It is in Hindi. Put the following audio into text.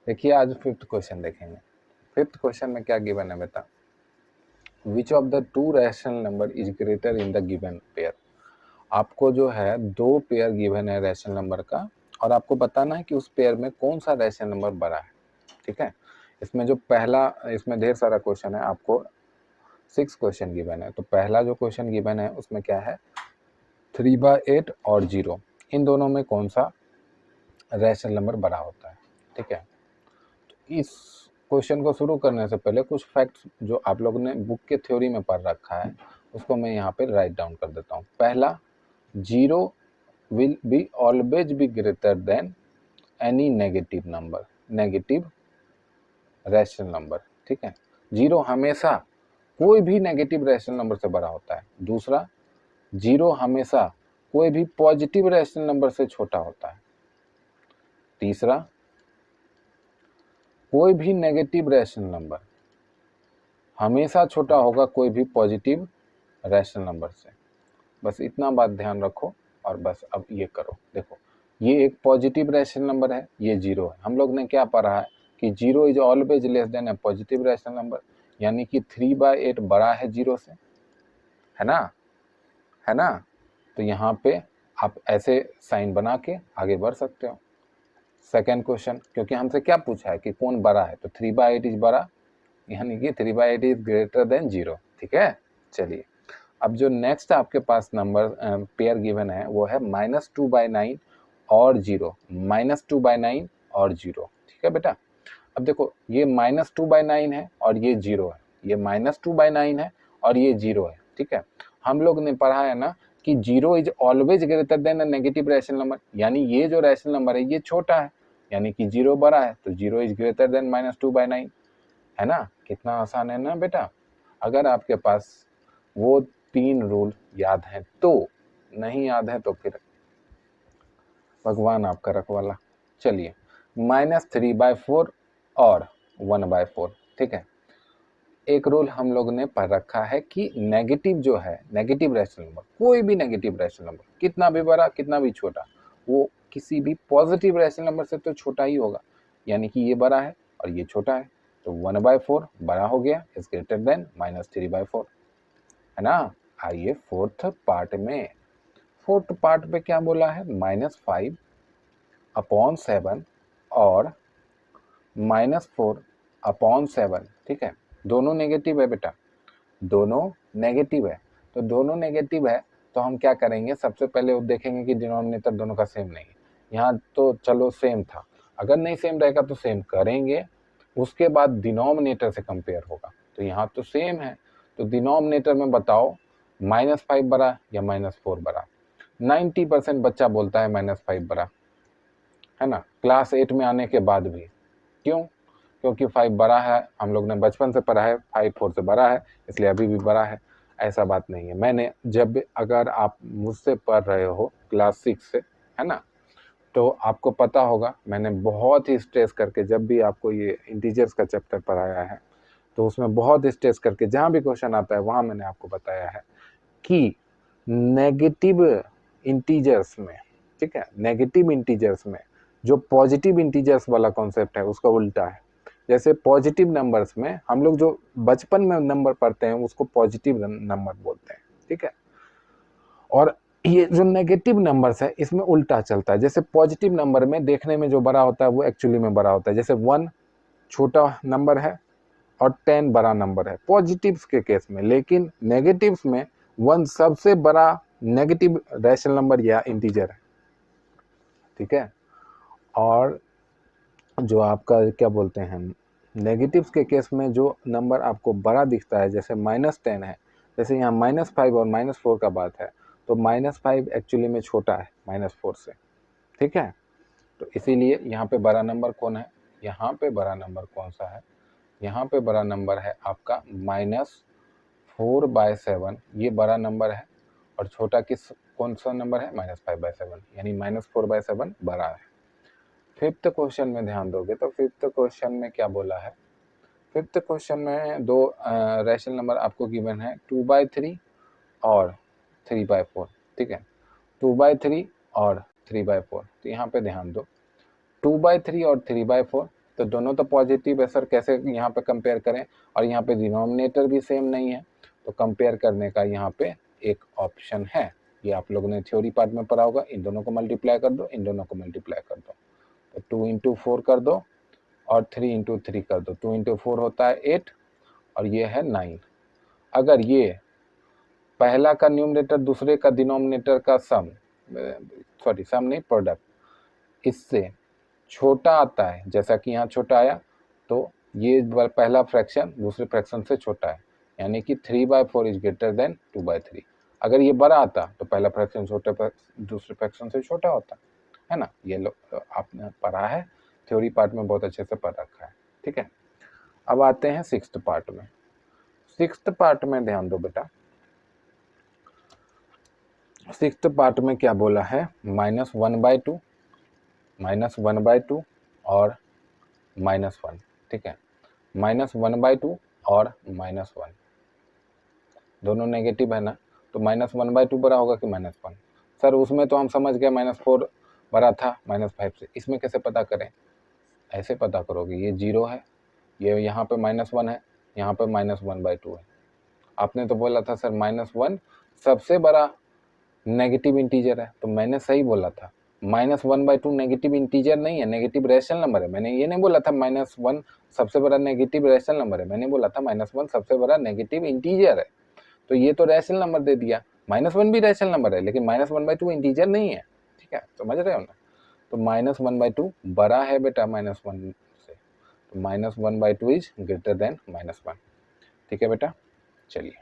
देखिए आज फिफ्थ क्वेश्चन देखेंगे। फिफ्थ क्वेश्चन में क्या गिवन है बेटा, which of the two rational number is greater in the given pair. आपको जो है दो पेयर गिवन है रैशनल नंबर का, और आपको बताना है कि उस पेयर में कौन सा रैशनल नंबर बड़ा है। ठीक है, इसमें जो पहला, इसमें ढेर सारा क्वेश्चन है, आपको 6 क्वेश्चन गिवन है। तो पहला जो क्वेश्चन गिवन है उसमें क्या है, 3/8 और 0, इन दोनों में कौन सा रैशनल नंबर बड़ा होता है। ठीक है, इस क्वेश्चन को शुरू करने से पहले कुछ फैक्ट्स जो आप लोगों ने बुक के थ्योरी में पढ़ रखा है उसको मैं यहाँ पे राइट डाउन कर देता हूँ। पहला, 0 will be always be greater than any negative number, negative rational number. ठीक है, 0 हमेशा कोई भी नेगेटिव रैशनल नंबर से बड़ा होता है। दूसरा, 0 हमेशा कोई भी पॉजिटिव रैशनल नंबर से छोटा होता है। तीसरा, कोई भी नेगेटिव रैशनल नंबर हमेशा छोटा होगा कोई भी पॉजिटिव रैशनल नंबर से। बस इतना बात ध्यान रखो और बस अब ये करो। देखो, ये एक पॉजिटिव रैशनल नंबर है, ये 0 है। हम लोग ने क्या पढ़ा है कि 0 is always less than A positive rational number, यानी कि 3/8 बड़ा है 0 से, है ना, है ना। तो यहाँ पे आप ऐसे साइन बना के आगे बढ़ सकते हो। सेकेंड क्वेश्चन, क्योंकि हमसे क्या पूछा है कि कौन बड़ा है, तो 3/8 इज बड़ा, यानी कि 3/8 इज ग्रेटर देन 0। ठीक है, चलिए अब जो नेक्स्ट आपके पास नंबर पेयर गिवन है वो है -2/9 और 0, -2/9 और 0। ठीक है बेटा, अब देखो ये -2/9 है और ये 0 है, ये -2/9 है और ये 0 है। ठीक है, हम लोग ने पढ़ा है ना कि 0 is always greater than a negative rational number, यानी ये जो रैशनल नंबर है ये छोटा है, यानी कि 0 बड़ा है, तो 0 इज ग्रेटर देन -2/9, है ना। कितना आसान है ना बेटा। अगर आपके पास वो 3 रूल याद है तो, नहीं याद है तो फिर भगवान आपका रखवाला। चलिए, -3/4 और 1/4। ठीक है, एक रूल हम लोग ने पढ़ रखा है कि नेगेटिव जो है, नेगेटिव रैशनल नंबर, कोई भी नेगेटिव रैशनल नंबर, कितना भी बड़ा कितना भी छोटा, वो किसी भी पॉजिटिव रैशनल नंबर से तो छोटा ही होगा, यानी कि ये बड़ा है और ये छोटा है, तो 1/4 बड़ा हो गया, इज ग्रेटर देन -3/4, है ना। आइए फोर्थ पार्ट में, फोर्थ पार्ट पे क्या बोला है, -5/7 और -4/7। ठीक है, दोनों नेगेटिव है बेटा, दोनों नेगेटिव है। तो दोनों नेगेटिव है तो हम क्या करेंगे, सबसे पहले वो देखेंगे कि डिनोमिनेटर दोनों का सेम नहीं है। यहाँ तो चलो सेम था, अगर नहीं सेम रहेगा तो सेम करेंगे, उसके बाद डिनोमिनेटर से कंपेयर होगा। तो यहाँ तो सेम है, तो डिनोमिनेटर में बताओ -5 बड़ा या -4 बड़ा। 90% बच्चा बोलता है -5 बड़ा, है ना, क्लास 8 में आने के बाद भी। क्यों? क्योंकि 5 बड़ा है, हम लोग ने बचपन से पढ़ा है 5 4 से बड़ा है, इसलिए अभी भी बड़ा है। ऐसा बात नहीं है। मैंने जब, अगर आप मुझसे पढ़ रहे हो क्लास 6 से, है ना, तो आपको पता होगा मैंने बहुत ही स्ट्रेस करके जब भी आपको ये इंटीजर्स का चैप्टर पढ़ाया है, तो उसमें बहुत स्ट्रेस करके जहाँ भी क्वेश्चन आता है वहाँ मैंने आपको बताया है कि नेगेटिव इंटीजर्स में, ठीक है, नेगेटिव इंटीजर्स में जो पॉजिटिव इंटीजर्स वाला कॉन्सेप्ट है उसका उल्टा है। जैसे पॉजिटिव नंबर्स में हम लोग जो बचपन में नंबर पढ़ते हैं उसको पॉजिटिव नंबर बोलते हैं। ठीक है, और ये जो नेगेटिव नंबर्स है इसमें उल्टा चलता है। जैसे पॉजिटिव नंबर में देखने में जो बड़ा होता है वो एक्चुअली में बड़ा होता है, जैसे 1 छोटा नंबर है और 10 बड़ा नंबर है पॉजिटिव्स के केस में, लेकिन नेगेटिव्स में 1 सबसे बड़ा नेगेटिव रैशनल नंबर या इंटीजर है। ठीक है, और जो आपका क्या बोलते हैं, नेगेटिव्स के केस में जो नंबर आपको बड़ा दिखता है, जैसे -10 है, जैसे यहाँ -5 और -4 का बात है, तो -5 एक्चुअली में छोटा है -4 से। ठीक है, तो इसीलिए यहाँ पे बड़ा नंबर कौन है, यहाँ पे बड़ा नंबर कौन सा है, यहाँ पे बड़ा नंबर है आपका -4/7, ये बड़ा नंबर है, और छोटा किस कौन सा नंबर है, -5/7, यानी -4/7 बड़ा है। फिफ्थ क्वेश्चन में ध्यान दोगे तो फिफ्थ क्वेश्चन में क्या बोला है, फिफ्थ क्वेश्चन में दो रैशनल नंबर आपको गिवन है, 2/3 और 3/4। ठीक है, 2/3 और 3/4, तो यहाँ पे ध्यान दो, 2/3 और 3/4 तो दोनों तो पॉजिटिव है सर, कैसे यहाँ पे कंपेयर करें, और यहाँ पे डिनोमिनेटर भी सेम नहीं है, तो कंपेयर करने का यहाँ पे एक ऑप्शन है। ये आप लोगों ने थ्योरी पार्ट में पढ़ा होगा, इन दोनों को मल्टीप्लाई कर दो, इन दोनों को मल्टीप्लाई कर दो, तो 2 इंटू 4 कर दो और 3 इंटू 3 कर दो, 2 इंटू 4 होता है 8 और ये है 9। अगर ये पहला का न्यूमरेटर दूसरे का डिनोमिनेटर का सम, सॉरी सम नहीं, प्रोडक्ट, इससे छोटा आता है, जैसा कि यहाँ छोटा आया, तो ये पहला फ्रैक्शन दूसरे फ्रैक्शन से छोटा है, यानी कि 3/4 इज ग्रेटर देन 2/3। अगर ये बड़ा आता तो पहला फ्रैक्शन दूसरे फ्रैक्शन से छोटा होता है ना। ये लोग आपने पढ़ा है, थ्योरी पार्ट में बहुत अच्छे से पढ़ रखा है, ठीक है। अब आते हैं सिक्स्थ पार्ट में। सिक्स्थ पार्ट में ध्यान दो बेटा, सिक्स्थ पार्ट में क्या बोला है, -1/2, -1/2 और -1, ठीक है। -1/2 और -1 दोनों नेगेटिव है ना, तो -1/2 बड़ा होगा कि -1? सर उसमें तो हम समझ गए -4 बड़ा था -5 से, इसमें कैसे पता करें? ऐसे पता करोगे, ये 0 है, ये यहाँ पे -1 है, यहाँ पे -1/2 है। आपने तो बोला था सर -1 सबसे बड़ा नेगेटिव इंटीजर है, तो मैंने सही बोला था। -1/2 नेगेटिव इंटीजर नहीं है, नेगेटिव रैशनल नंबर है। मैंने ये नहीं बोला था -1 सबसे बड़ा नेगेटिव रैशनल नंबर है, मैंने बोला था -1 सबसे बड़ा नेगेटिव इंटीजर है। तो ये तो रैशनल नंबर दे दिया, -1 भी रैशनल नंबर है, लेकिन -1/2 इंटीजर नहीं है, ठीक है, समझ रहे हो ना। तो -1/2 बड़ा है बेटा -1 से, तो -1/2 इज ग्रेटर देन -1, ठीक है बेटा। चलिए